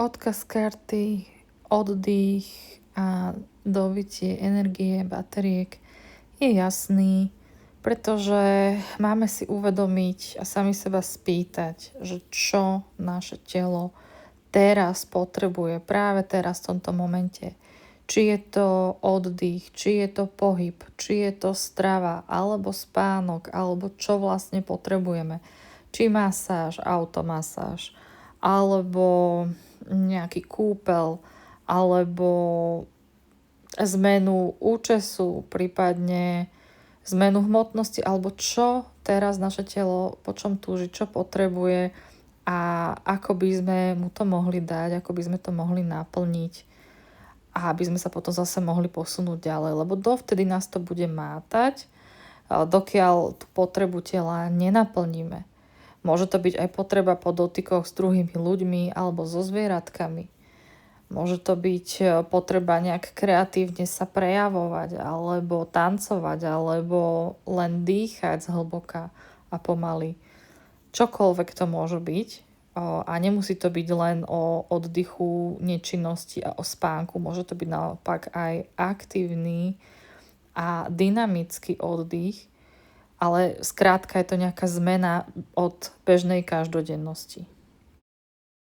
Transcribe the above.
Odkaz karty, oddych a dobytie energie batériek je jasný, pretože máme si uvedomiť a sami seba spýtať, že čo naše telo teraz potrebuje, práve teraz v tomto momente. Či je to oddych, či je to pohyb, či je to strava, alebo spánok, alebo čo vlastne potrebujeme. Či masáž, automasáž, alebo nejaký kúpel, alebo zmenu účesu, prípadne zmenu hmotnosti, alebo čo teraz naše telo, po čom túži, čo potrebuje a ako by sme mu to mohli dať, ako by sme to mohli naplniť a aby sme sa potom zase mohli posunúť ďalej, lebo dovtedy nás to bude mátať, dokiaľ tú potrebu tela nenaplníme. Môže to byť aj potreba po dotykoch s druhými ľuďmi alebo so zvieratkami. Môže to byť potreba nejak kreatívne sa prejavovať, alebo tancovať, alebo len dýchať zhlboka a pomaly. Čokoľvek to môže byť. A nemusí to byť len o oddychu, nečinnosti a o spánku. Môže to byť naopak aj aktívny a dynamický oddych, ale skrátka je to nejaká zmena od bežnej každodennosti.